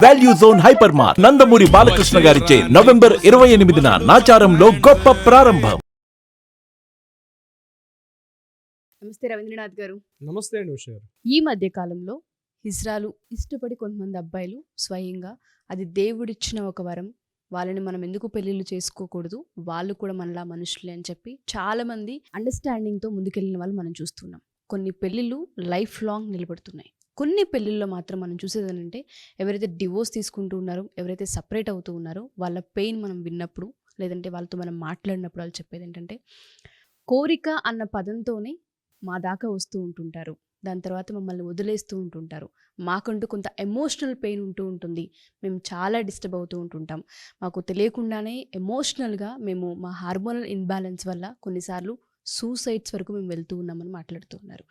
Value zone hyper mart Nandamuri Balakrishna గారిచే November 28న నాచారంలో గొప్ప ప్రారంభం. నమస్తే రవీంద్రనాథ్ గారు. నమస్తే అండి ఉషా గారు. ఈ మధ్య కాలంలో హిజ్రాలు ఇష్టపడి కొంతమంది అబ్బాయిలు స్వయంగా అది దేవుడిచ్చిన ఒక వరం, వాళ్ళని మనం ఎందుకు పెళ్ళిళ్ళు చేసుకోకూడదు, వాళ్ళు కూడా మనలా మనుషులే అని చెప్పి చాలా మంది అండర్స్టాండింగ్తో ముందుకెళ్ళిన వాళ్ళు మనం చూస్తున్నాం. కొన్ని పెళ్ళిళ్ళు లైఫ్ లాంగ్ నిలబడుతున్నాయి. కొన్ని పెళ్ళిళ్ళలో మాత్రం మనం చూసేది ఏంటంటే ఎవరైతే డివోర్స్ తీసుకుంటూ ఉన్నారో, ఎవరైతే సపరేట్ అవుతూ ఉన్నారో వాళ్ళ పెయిన్ మనం విన్నప్పుడు, లేదంటే వాళ్ళతో మనం మాట్లాడినప్పుడు వాళ్ళు చెప్పేది ఏంటంటే కోరిక అన్న పదంతోనే మా దాకా వస్తూ ఉంటుంటారు, దాని తర్వాత మమ్మల్ని వదిలేస్తూ ఉంటుంటారు, మాకంటూ కొంత ఎమోషనల్ పెయిన్ ఉంటూ ఉంటుంది, మేము చాలా డిస్టర్బ్ అవుతూ ఉంటుంటాం, మాకు తెలియకుండానే ఎమోషనల్గా మేము మా హార్మోనల్ ఇన్బ్యాలెన్స్ వల్ల కొన్నిసార్లు సూసైడ్స్ వరకు మేము వెళ్తూ ఉన్నామని మాట్లాడుతూ ఉన్నారు.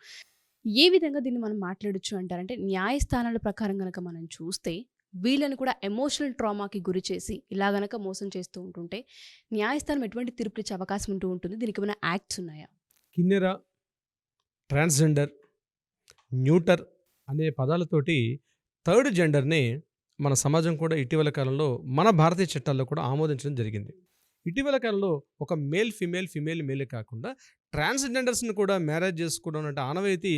ఏ విధంగా దీన్ని మనం మాట్లాడొచ్చు అంటారంటే, న్యాయస్థానాల ప్రకారం కనుక మనం చూస్తే వీళ్ళని కూడా ఎమోషనల్ ట్రామాకి గురి చేసి ఇలా గనక మోసం చేస్తూ ఉంటుంటే న్యాయస్థానం ఎటువంటి తీర్పు ఇచ్చే అవకాశం ఉంటూ ఉంటుంది? దీనికి ఏమైనా యాక్ట్స్ ఉన్నాయా? కిన్నెర, ట్రాన్స్జెండర్, న్యూటర్ అనే పదాలతోటి థర్డ్ జెండర్ని మన సమాజం కూడా ఇటీవల కాలంలో మన భారతీయ చట్టాల్లో కూడా ఆమోదించడం జరిగింది. ఇటీవల కాలంలో ఒక మేల్ ఫిమేల్, ఫిమేల్ మేలే కాకుండా ట్రాన్స్జెండర్స్ని కూడా మ్యారేజ్ చేసుకోవడం అంటే ఆనవాయితీ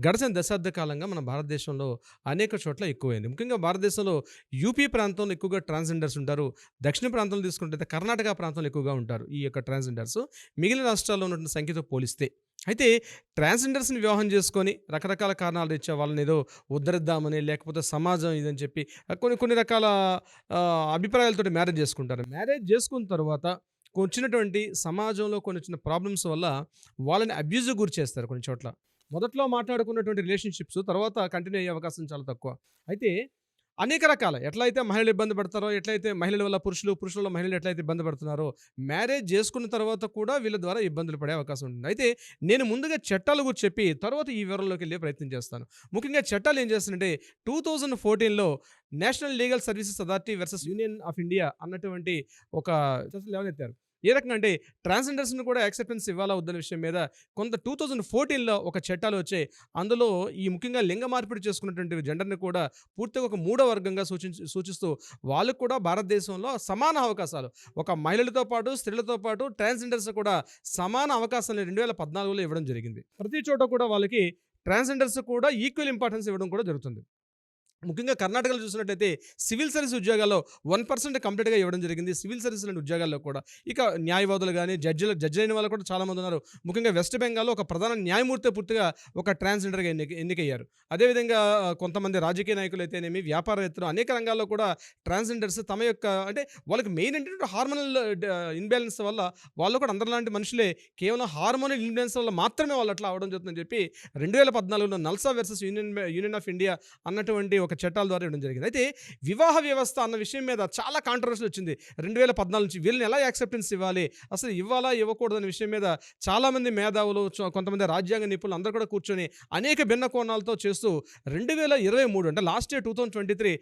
గడిచిన దశాబ్ద కాలంగా మన భారతదేశంలో అనేక చోట్ల ఎక్కువైంది. ముఖ్యంగా భారతదేశంలో యూపీ ప్రాంతంలో ఎక్కువగా ట్రాన్స్జెండర్స్ ఉంటారు. దక్షిణ ప్రాంతంలో తీసుకుంటే కర్ణాటక ప్రాంతంలో ఎక్కువగా ఉంటారు ఈ యొక్క ట్రాన్స్జెండర్స్, మిగిలిన రాష్ట్రాల్లో ఉన్నటువంటి సంఖ్యతో పోలిస్తే. అయితే ట్రాన్స్జెండర్స్ని వివాహం చేసుకొని రకరకాల కారణాలు ఇచ్చే వాళ్ళని ఏదో ఉద్ధరిద్దామని, లేకపోతే సమాజం ఇదని చెప్పి కొన్ని రకాల అభిప్రాయాలతో మ్యారేజ్ చేసుకుంటారు. మ్యారేజ్ చేసుకున్న తర్వాత వచ్చినటువంటి సమాజంలో కొన్ని చిన్న ప్రాబ్లమ్స్ వల్ల వాళ్ళని అబ్యూజ్కి గురి చేస్తారు. కొన్ని చోట్ల మొదట్లో మాట్లాడుకున్నటువంటి రిలేషన్షిప్స్ తర్వాత కంటిన్యూ అయ్యే అవకాశం చాలా తక్కువ. అయితే అనేక రకాల ఎట్లయితే మహిళలు ఇబ్బంది పడతారో, ఎట్లయితే మహిళల వల్ల పురుషుల వల్ల మహిళలు ఎట్లయితే ఇబ్బంది పడుతున్నారో, మ్యారేజ్ చేసుకున్న తర్వాత కూడా వీళ్ళ ద్వారా ఇబ్బందులు పడే అవకాశం ఉంటుంది. అయితే నేను ముందుగా చట్టాల గురించి చెప్పి తర్వాత ఈ వివరంలోకి వెళ్ళే ప్రయత్నం చేస్తాను. ముఖ్యంగా చట్టాలు ఏం చేస్తుందంటే 2014లో national legal services authority versus union of India అన్నటువంటి ఒక చట్టాలు లేవనెత్తారు. ఏ రకంగా అంటే ట్రాన్స్జెండర్స్ని కూడా యాక్సెప్టెన్స్ ఇవ్వాలా వద్దన్న విషయం మీద కొంత 2014లో ఒక చట్టాలు వచ్చాయి. అందులో ఈ ముఖ్యంగా లింగ మార్పిడి చేసుకున్నటువంటి జెండర్ని కూడా పూర్తిగా ఒక మూడో వర్గంగా సూచిస్తూ వాళ్ళకు కూడా భారతదేశంలో సమాన అవకాశాలు, ఒక మహిళలతో పాటు స్త్రీలతో పాటు ట్రాన్స్జెండర్స్ కూడా సమాన అవకాశాలను 2014లో ఇవ్వడం జరిగింది. ప్రతి చోట కూడా వాళ్ళకి ట్రాన్స్జెండర్స్ కూడా ఈక్వల్ ఇంపార్టెన్స్ ఇవ్వడం కూడా జరుగుతుంది. ముఖ్యంగా కర్ణాటకలో చూసినట్టయితే సివిల్ సర్వీస్ ఉద్యోగాల్లో 1% కంప్లీట్గా ఇవ్వడం జరిగింది. సివిల్ సర్వీస్ లాంటి ఉద్యోగాల్లో కూడా ఇక న్యాయవాదులు కానీ జడ్జి అయిన వాళ్ళు కూడా చాలామంది ఉన్నారు. ముఖ్యంగా వెస్ట్ బెంగాల్లో ఒక ప్రధాన న్యాయమూర్తి పూర్తిగా ఒక ట్రాన్స్జెండర్గా ఎన్నికయ్యారు. అదేవిధంగా కొంతమంది రాజకీయ నాయకులు అయితేనేమి, వ్యాపారవేత్తలు అనేక రంగాల్లో కూడా ట్రాన్స్జెండర్స్ తమ యొక్క అంటే వాళ్ళకి మెయిన్ ఏంటంటే హార్మోనల్ ఇన్బ్యాలెన్స్ వల్ల వాళ్ళు కూడా అందరిలాంటి మనుషులే, కేవలం హార్మోనల్ ఇన్బ్యాలెన్స్ వల్ల మాత్రమే వాళ్ళు అట్లా అవడం జరుగుతుందని చెప్పి 2014లో NALSA versus union of India అన్నటువంటి ఒక చట్టాల ద్వారా ఇవ్వడం జరిగింది. అయితే వివాహ వ్యవస్థ అన్న విషయం మీద చాలా కాంట్రవర్సీ వచ్చింది 2014 నుంచి. వీళ్ళని ఎలా యాక్సెప్టెన్స్ ఇవ్వాలి, అసలు ఇవ్వాలా ఇవ్వకూడదు అనే విషయం మీద చాలామంది మేధావులు, కొంతమంది రాజ్యాంగ నిపుణులు అందరూ కూడా కూర్చొని అనేక భిన్న కోణాలతో చేస్తూ 2023 అంటే లాస్ట్ ఇయర్ 2023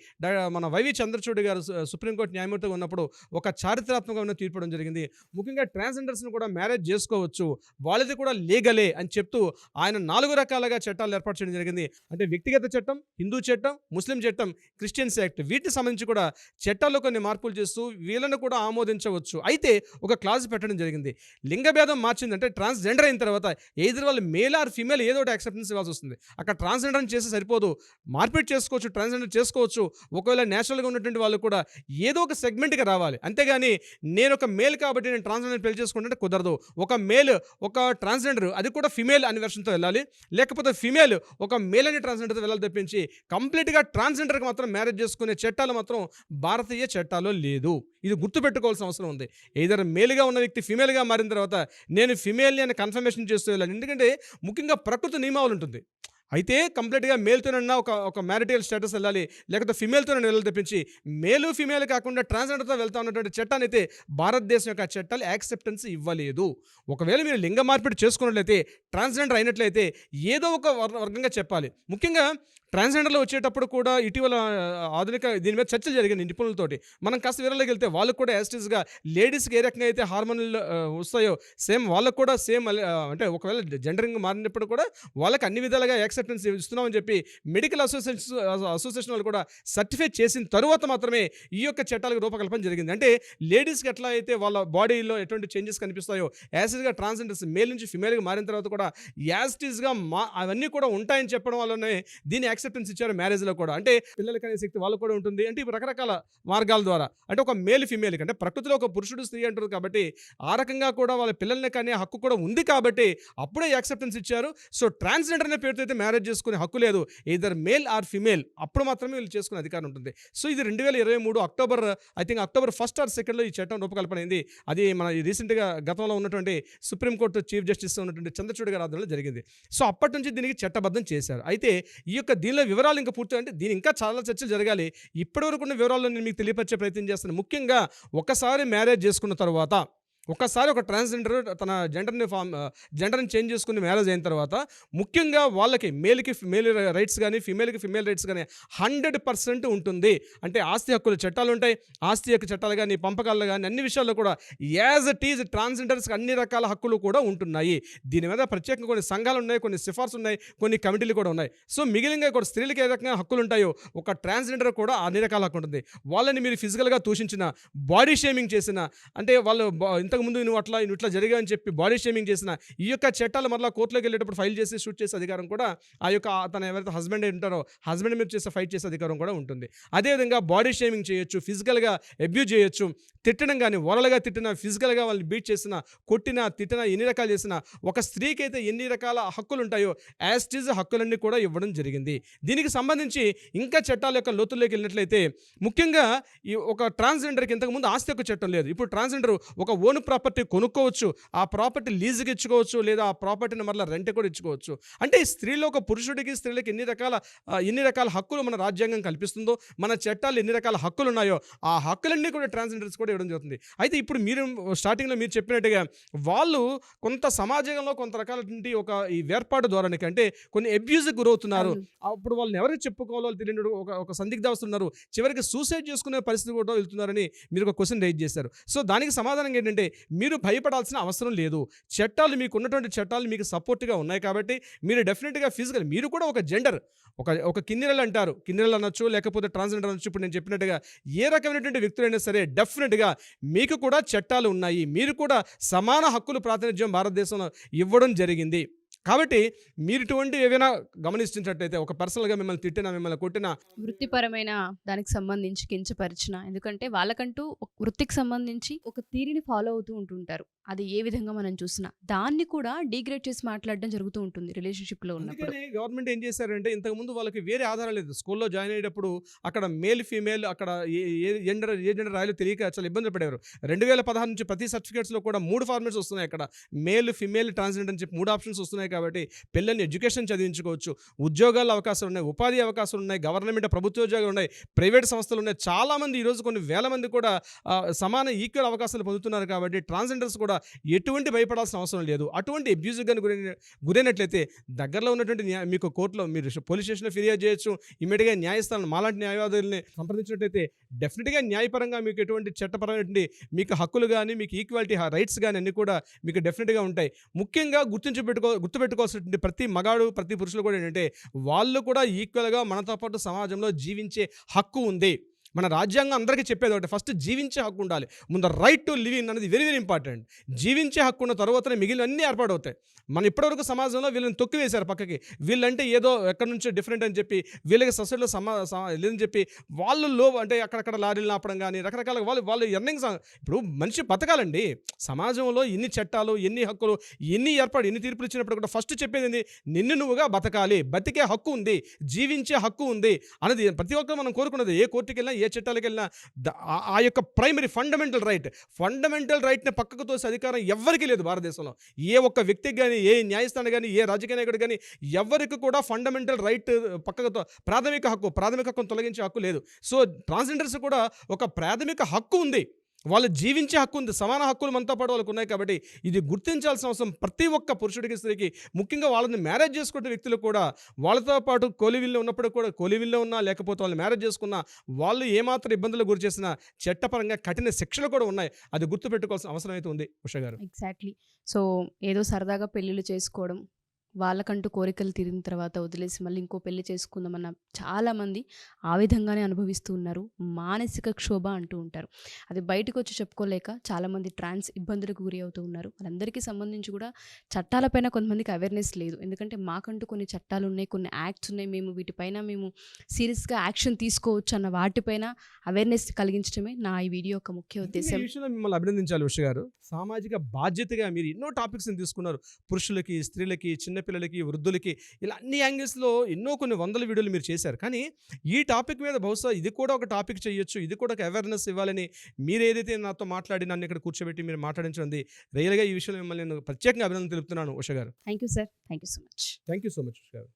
మన వైవి చంద్రచూడ్ గారు సుప్రీంకోర్టు న్యాయమూర్తిగా ఉన్నప్పుడు ఒక చారిత్రాత్మకమైన తీర్పు ఇవ్వడం జరిగింది. ముఖ్యంగా ట్రాన్స్జెండర్స్ని కూడా మ్యారేజ్ చేసుకోవచ్చు, వాళ్ళది కూడా లీగలే అని చెప్తూ ఆయన 4 రకాలుగా చట్టాలు ఏర్పాటు చేయడం జరిగింది. అంటే వ్యక్తిగత చట్టం, హిందూ చట్టం, ముస్లిం చట్టం, క్రిస్టియన్స్ యాక్ట్, వీటికి సంబంధించి కూడా చట్టాల్లో కొన్ని మార్పులు చేస్తూ వీళ్ళను కూడా ఆమోదించవచ్చు. అయితే ఒక క్లాజ్ పెట్టడం జరిగింది, లింగభేదం మార్చిందంటే ట్రాన్స్జెండర్ అయిన తర్వాత ఎయిదర్ వాళ్ళు మేల్ ఆర్ ఫీమేల్ ఏదో ఒకటి యాక్సెప్టెన్స్ ఇవ్వాల్సి వస్తుంది. అక్కడ ట్రాన్స్జెండర్ అని చేస్తే సరిపోదు, మార్పిడి చేసుకోవచ్చు, ట్రాన్స్జెండర్ చేసుకోవచ్చు. ఒకవేళ నేచురల్గా ఉన్నటువంటి వాళ్ళు కూడా ఏదో ఒక సెగ్మెంట్కి రావాలి. అంతేగాని నేను ఒక మేల్ కాబట్టి నేను ట్రాన్స్జెండర్ పెళ్లి చేసుకుంటే కుదరదు. ఒక మేల్ ఒక ట్రాన్స్జెండర్ అది కూడా ఫిమేల్ అనే వెర్షన్తో వెళ్ళాలి, లేకపోతే ఫిమేల్ ఒక మేల్ అనే ట్రాన్స్జెండర్తో వెళ్ళాలి తప్పించి కంప్లీట్గా ట్రాన్స్జెండర్కి మాత్రం మ్యారేజ్ చేసుకునే చట్టాలు మాత్రం భారతీయ చట్టాల్లో లేదు. ఇది గుర్తుపెట్టుకోవాల్సిన అవసరం ఉంది. ఏదైనా మేల్గా ఉన్న వ్యక్తి ఫిమేల్గా మారిన తర్వాత నేను ఫిమేల్ని అని కన్ఫర్మేషన్ చేస్తూ వెళ్ళాలి. ఎందుకంటే ముఖ్యంగా ప్రకృతి నియమావళి ఉంటుంది. అయితే కంప్లీట్గా మేల్తోనన్నా ఒక మ్యారిటల్ స్టేటస్ వెళ్ళాలి, లేకపోతే ఫిమేల్తో వెళ్ళాలి తప్పించి మేలు ఫిమేల్ కాకుండా ట్రాన్స్జెండర్తో వెళ్తా ఉన్నటువంటి చట్టాన్ని అయితే భారతదేశం యొక్క చట్టాలు యాక్సెప్టెన్స్ ఇవ్వలేదు. ఒకవేళ మీరు లింగ మార్పిడి చేసుకున్నట్లయితే, ట్రాన్స్జెండర్ అయినట్లయితే ఏదో ఒక వర్గంగా చెప్పాలి. ముఖ్యంగా ట్రాన్స్జెండర్లో వచ్చేటప్పుడు కూడా ఇటీవల ఆధునిక దీని మీద చర్చలు జరిగినాయి నిపుణులతోటి. మనం కాస్త వివరాల్లోకి వెళ్తే వాళ్ళకు కూడా యాస్టీస్గా లేడీస్కి ఏ రకంగా అయితే హార్మోన్లు వస్తాయో సేమ్ వాళ్ళకు కూడా సేమ్ అంటే ఒకవేళ జెండరింగ్ మారినప్పుడు కూడా వాళ్ళకి అన్ని విధాలుగా యాక్సెప్టెన్స్ ఇస్తున్నామని చెప్పి మెడికల్ అసోసియేషన్ వాళ్ళు కూడా సర్టిఫై చేసిన తరువాత మాత్రమే ఈ యొక్క చట్టాలకు రూపకల్పన జరిగింది. అంటే లేడీస్కి ఎట్లా అయితే వాళ్ళ బాడీలో ఎటువంటి చేంజెస్ కనిపిస్తాయో యాస్టీస్గా ట్రాన్స్జెండర్స్ మేల్ నుంచి ఫిమేల్గా మారిన తర్వాత కూడా యాస్టీస్గా అవన్నీ కూడా ఉంటాయని చెప్పడం వల్లనే దీన్ని యాక్సెప్టెన్స్ ఇచ్చారు మ్యారేజ్లో కూడా. అంటే పిల్లలకి అనే శక్తి వాళ్ళకు కూడా ఉంటుంది. అంటే ఇప్పుడు రకరకాల మార్గాల ద్వారా అంటే ఒక మేల్ ఫిమేల్కి అంటే ప్రకృతిలో ఒక పురుషుడు స్త్రీ అంటారు కాబట్టి ఆ రకంగా కూడా వాళ్ళ పిల్లల్ని కానీ హక్కు కూడా ఉంది కాబట్టి అప్పుడే యాక్సెప్టెన్స్ ఇచ్చారు. సో ట్రాన్స్జెండర్ అనే పేరుతో అయితే మ్యారేజ్ చేసుకునే హక్కు లేదు. ఎయిదర్ మేల్ ఆర్ ఫిమేల్ అప్పుడు మాత్రమే వీళ్ళు చేసుకునే అధికారం ఉంటుంది. సో ఇది 2023 అక్టోబర్ 1 ఆర్ 2 ఈ చట్టం రూపకల్పన అయింది. అది మన రీసెంట్గా గతంలో ఉన్నటువంటి సుప్రీంకోర్టు చీఫ్ జస్టిస్ ఉన్నటువంటి చంద్రచూడ్ గారి ఆధ్వర్యంలో జరిగింది. సో అప్పటి నుంచి దీనికి చట్టబద్ధం చేశారు. అయితే ఈ యొక్క దీనిలో వివరాలు ఇంకా పూర్తి అంటే దీని ఇంకా చాలా చర్చలు జరగాలి. ఇప్పటివరకు ఉన్న వివరాలను నేను మీకు తెలియపరిచే ప్రయత్నం చేస్తాను. ముఖ్యంగా ఒకసారి మ్యారేజ్ చేసుకున్న తర్వాత ఒకసారి ఒక ట్రాన్స్జెండర్ తన జెండర్ని చేంజ్ చేసుకుని మ్యారేజ్ అయిన తర్వాత ముఖ్యంగా వాళ్ళకి మేల్కి మేల్ రైట్స్ కానీ ఫిమేల్కి ఫిమేల్ రైట్స్ కానీ 100% ఉంటుంది. అంటే ఆస్తి హక్కుల చట్టాలు ఉంటాయి. ఆస్తి హక్కు చట్టాలు కానీ పంపకాలు కానీ అన్ని విషయాల్లో కూడా యాజ్ ఇట్ ఈజ్ ట్రాన్స్జెండర్స్కి అన్ని రకాల హక్కులు కూడా ఉంటున్నాయి. దీని మీద ప్రత్యేకంగా కొన్ని సంఘాలు ఉన్నాయి, కొన్ని సిఫార్సు ఉన్నాయి, కొన్ని కమిటీలు కూడా ఉన్నాయి. సో మిగిలిన కూడా స్త్రీలకు ఏ రకంగా హక్కులు ఉంటాయో ఒక ట్రాన్స్జెండర్ కూడా అన్ని రకాల హక్కు ఉంటుంది. వాళ్ళని మీరు ఫిజికల్గా దూషించిన, బాడీ షేమింగ్ చేసిన, అంటే వాళ్ళు ఇంతకుముందు నువ్వు ఇట్లా జరిగా అని చెప్పి బాడీ షేమింగ్ చేసిన ఈ యొక్క చట్టాలు మరలా కోర్టులోకి వెళ్ళేటప్పుడు ఫైల్ చేసి షూట్ చేసే అధికారం కూడా ఆ యొక్క తన ఎవరైతే హస్బెండ్ ఉంటారో హస్బెండ్ మీద చేసే ఫైట్ చేసే అధికారం కూడా ఉంటుంది. అదేవిధంగా బాడీ షేమింగ్ చేయొచ్చు, ఫిజికల్గా అబ్యూజ్ చేయొచ్చు, తిట్టడం కానీ వరలుగా తిట్టిన, ఫిజికల్గా వాళ్ళని బీట్ చేసిన, కొట్టిన, తిట్టిన, ఎన్ని రకాలు చేసిన ఒక స్త్రీకి అయితే ఎన్ని రకాల హక్కులు ఉంటాయో యాస్టీజ్ హక్కులన్నీ కూడా ఇవ్వడం జరిగింది. దీనికి సంబంధించి ఇంకా చట్టాల యొక్క లోతుల్లోకి వెళ్ళినట్లయితే ముఖ్యంగా ఈ ఒక ట్రాన్స్జెండర్కి ఇంతకుముందు ఆస్తి హక్కు చట్టం లేదు. ఇప్పుడు ట్రాన్స్జెండర్ ఒక ఓన్ ప్రాపర్టీ కొనుక్కోవచ్చు, ఆ ప్రాపర్టీ లీజుకి ఇచ్చుకోవచ్చు, లేదా ఆ ప్రాపర్టీని మరలా రెంట్ కూడా ఇచ్చుకోవచ్చు. అంటే స్త్రీలో ఒక పురుషుడికి స్త్రీలకి ఎన్ని రకాల హక్కులు మన రాజ్యాంగం కల్పిస్తుందో, మన చట్టాలు ఎన్ని రకాల హక్కులు ఉన్నాయో ఆ హక్కులన్నీ కూడా ట్రాన్స్జెండర్స్ కూడా ఇవ్వడం జరుగుతుంది. అయితే ఇప్పుడు మీరు స్టార్టింగ్లో మీరు చెప్పినట్టుగా వాళ్ళు కొంత సమాజంలో కొంత రకాలటువంటి ఈ వేర్పాటు ధోరణికి అంటే కొన్ని అబ్యూజ్కి గురవుతున్నారు. అప్పుడు వాళ్ళని ఎవరికి చెప్పుకోవాలో తెలియని ఒక సందిగ్ధావస్థ ఉన్నారు. చివరికి సూసైడ్ చేసుకునే పరిస్థితి కూడా వెళ్తున్నారని మీరు ఒక క్వశ్చన్ రైజ్ చేశారు. సో దానికి సమాధానం ఏంటంటే మీరు భయపడాల్సిన అవసరం లేదు. చట్టాలు మీకు ఉన్నటువంటి చట్టాలు మీకు సపోర్ట్గా ఉన్నాయి కాబట్టి మీరు డెఫినెట్గా ఫిజికల్ మీరు కూడా ఒక జెండర్ ఒక కిన్నెరలు అంటారు, కిన్నెరలు అనొచ్చు, లేకపోతే ట్రాన్స్జెండర్ అనొచ్చు. ఇప్పుడు నేను చెప్పినట్టుగా ఏ రకమైనటువంటి వ్యక్తులైనా సరే డెఫినెట్గా మీకు కూడా చట్టాలు ఉన్నాయి. మీరు కూడా సమాన హక్కులు ప్రాతినిధ్యం భారతదేశంలో ఇవ్వడం జరిగింది. కాబట్టి మీరు ఇటువంటి ఏవైనా గమనించినట్లయితే ఒక పర్సనల్గా మిమ్మల్ని తిట్టినా, మిమ్మల్ని కొట్టినా, వృత్తిపరమైన దానికి సంబంధించి కించపరిచిన, ఎందుకంటే వాళ్ళకంటూ ఒక వృత్తికి సంబంధించి ఒక థియరీని ఫాలో అవుతూ ఉంటుంటారు. అది ఏ విధంగా మనం చూసినా దాన్ని కూడా డిగ్రేడ్ చేసి మాట్లాడడం జరుగుతూ ఉంటుంది రిలేషన్షిప్లో ఉన్నప్పుడు. గవర్నమెంట్ ఏం చేశారంటే ఇంతకుముందు వాళ్ళకి వేరే ఆధారం లేదు. స్కూల్లో జాయిన్ అయ్యేటప్పుడు అక్కడ మేల్ ఫీమేల్ అక్కడ ఏ జెండర్ రాయాలో తెలియక చాలా ఇబ్బందులు పడేవారు. 2016 నుంచి ప్రతి సర్టిఫికేట్స్లో కూడా 3 ఫార్మాట్స్ వస్తున్నాయి. అక్కడ మేల్ ఫీమేల్ ట్రాన్స్జెండర్ అని చెప్పి 3 ఆప్షన్స్ వస్తున్నాయి. కాబట్టి పిల్లల్ని ఎడ్యుకేషన్ చదివించుకోవచ్చు, ఉద్యోగాల అవకాశాలు ఉన్నాయి, ఉపాధి అవకాశాలు ఉన్నాయి, గవర్నమెంట్ ప్రభుత్వ ఉద్యోగాలు ఉన్నాయి, ప్రైవేట్ సంస్థలు ఉన్నాయి. చాలామంది ఈరోజు కొన్ని వేల మంది కూడా సమాన ఈక్వల్ అవకాశాలు పొందుతున్నారు. కాబట్టి ట్రాన్స్జెండర్స్ కూడా ఎటువంటి భయపడాల్సిన అవసరం లేదు. అటువంటి అబ్యూజ్ కానీ గురైనట్లయితే దగ్గరలో ఉన్నటువంటి మీకు కోర్టులో మీరు పోలీస్ స్టేషన్లో ఫిర్యాదు చేయొచ్చు. ఇమీడియట్గా న్యాయస్థానం మాలాంటి న్యాయవాదుల్ని సంప్రదించినట్లయితే డెఫినెట్గా న్యాయపరంగా మీకు ఎటువంటి చట్టపరమైనటువంటి మీకు హక్కులు కానీ మీకు ఈక్వాలిటీ రైట్స్ కానీ అన్నీ కూడా మీకు డెఫినెట్గా ఉంటాయి. ముఖ్యంగా గుర్తుపెట్టుకోవాల్సినటువంటి ప్రతి మగాడు ప్రతి పురుషులు కూడా ఏంటంటే వాళ్ళు కూడా ఈక్వల్గా మనతో పాటు సమాజంలో జీవించే హక్కు ఉంది. మన రాజ్యాంగం అందరికీ చెప్పేది ఒకటి, ఫస్ట్ జీవించే హక్కు ఉండాలి. ముందు రైట్ టు లివింగ్ అనేది వెరీ వెరీ ఇంపార్టెంట్. జీవించే హక్కు ఉన్న తర్వాతనే మిగిలిన అన్నీ ఏర్పాటవుతాయి. మనం ఇప్పటివరకు సమాజంలో వీళ్ళని తొక్కివేశారు పక్కకి. వీళ్ళంటే ఏదో ఎక్కడి నుంచో డిఫరెంట్ అని చెప్పి వీళ్ళకి సొసైటీలో లేదని చెప్పి వాళ్ళు అంటే అక్కడక్కడ లారీలు ఆపడం కానీ రకరకాల వాళ్ళు ఎర్నింగ్స్. ఇప్పుడు మనిషి బతకాలండి. సమాజంలో ఎన్ని చట్టాలు, ఎన్ని హక్కులు, ఎన్ని తీర్పులు ఇచ్చినప్పుడు కూడా ఫస్ట్ చెప్పేది నిన్ను నువ్వుగా బతకాలి, బతికే హక్కు ఉంది, జీవించే హక్కు ఉంది అనేది ప్రతి ఒక్కరు మనం కోరుకున్నది. ఏ కోర్టుకి వెళ్ళినా ఏ చట్టాలకు వెళ్ళినా ఆ యొక్క ప్రైమరీ ఫండమెంటల్ రైట్ని పక్కకు తోసే అధికారం ఎవరికీ లేదు భారతదేశంలో. ఏ ఒక్క వ్యక్తికి కానీ, ఏ న్యాయస్థానం కానీ, ఏ రాజకీయ నాయకుడు కానీ ఎవరికి కూడా ఫండమెంటల్ రైట్ పక్కకు ప్రాథమిక హక్కును తొలగించే హక్కు లేదు. సో ట్రాన్స్జెండర్స్ కూడా ఒక ప్రాథమిక హక్కు ఉంది. వాళ్ళు జీవించే హక్కు ఉంది, సమాన హక్కులు మనతో పాటు వాళ్ళకు ఉన్నాయి. కాబట్టి ఇది గుర్తించాల్సిన అవసరం ప్రతి ఒక్క పురుషుడికి, స్త్రీకి, ముఖ్యంగా వాళ్ళని మ్యారేజ్ చేసుకునే వ్యక్తులు కూడా వాళ్ళతో పాటు కోలివిల్లో ఉన్నప్పుడు కూడా, కోలివిల్లో ఉన్నా లేకపోతే వాళ్ళని మ్యారేజ్ చేసుకున్నా, వాళ్ళు ఏమాత్రం ఇబ్బందులకు గురి చేసిన చట్టపరంగా కఠిన శిక్షలు కూడా ఉన్నాయి. అది గుర్తుపెట్టుకోవాల్సిన అవసరం అయితే ఉంది ఉష గారు. ఎగ్జాక్ట్లీ. సో ఏదో సరదాగా పెళ్ళిళ్ళు చేసుకోవడం, వాళ్ళకంటూ కోరికలు తీరిన తర్వాత వదిలేసి మళ్ళీ ఇంకో పెళ్లి చేసుకుందామన్న చాలామంది ఆ విధంగానే అనుభవిస్తూ ఉన్నారు. మానసిక క్షోభ అంటూ ఉంటారు. అది బయటకు వచ్చి చెప్పుకోలేక చాలామంది ట్రాన్స్ ఇబ్బందులకు గురి అవుతూ ఉన్నారు. వాళ్ళందరికీ సంబంధించి కూడా చట్టాలపైన కొంతమందికి అవేర్నెస్ లేదు. ఎందుకంటే మాకంటూ కొన్ని చట్టాలు ఉన్నాయి, కొన్ని యాక్ట్స్ ఉన్నాయి, మేము వీటిపైన మేము సీరియస్గా యాక్షన్ తీసుకోవచ్చు అన్న వాటిపైన అవేర్నెస్ కలిగించడమే నా ఈ వీడియో యొక్క ముఖ్య ఉద్దేశం. ఈ విషయంలో మిమ్మల్ని అభినందించాలి ఉష గారు. సామాజిక బాధ్యతగా మీరు ఎన్నో టాపిక్స్ని తీసుకున్నారు. పురుషులకి, స్త్రీలకి, చిన్నపిల్లలకి, వృద్ధులకి, ఇలా అన్ని యాంగిల్స్లో ఎన్నో కొన్ని వందల వీడియోలు మీరు చేశారు. కానీ ఈ టాపిక్ మీద బహుశా ఇది కూడా ఒక టాపిక్ చేయొచ్చు, ఇది కూడా ఒక అవేర్నెస్ ఇవ్వాలని మీరు ఏదైతే నాతో మాట్లాడి నన్ను ఇక్కడ కూర్చోబెట్టి మీరు మాట్లాడించింది, రియల్గా ఈ విషయంలో మిమ్మల్ని నేను ప్రత్యేకంగా అభినందన తెలుపుతున్నాను ఉష గారు. Thank you sir. Thank you so much. Thank you so much Usha గారు.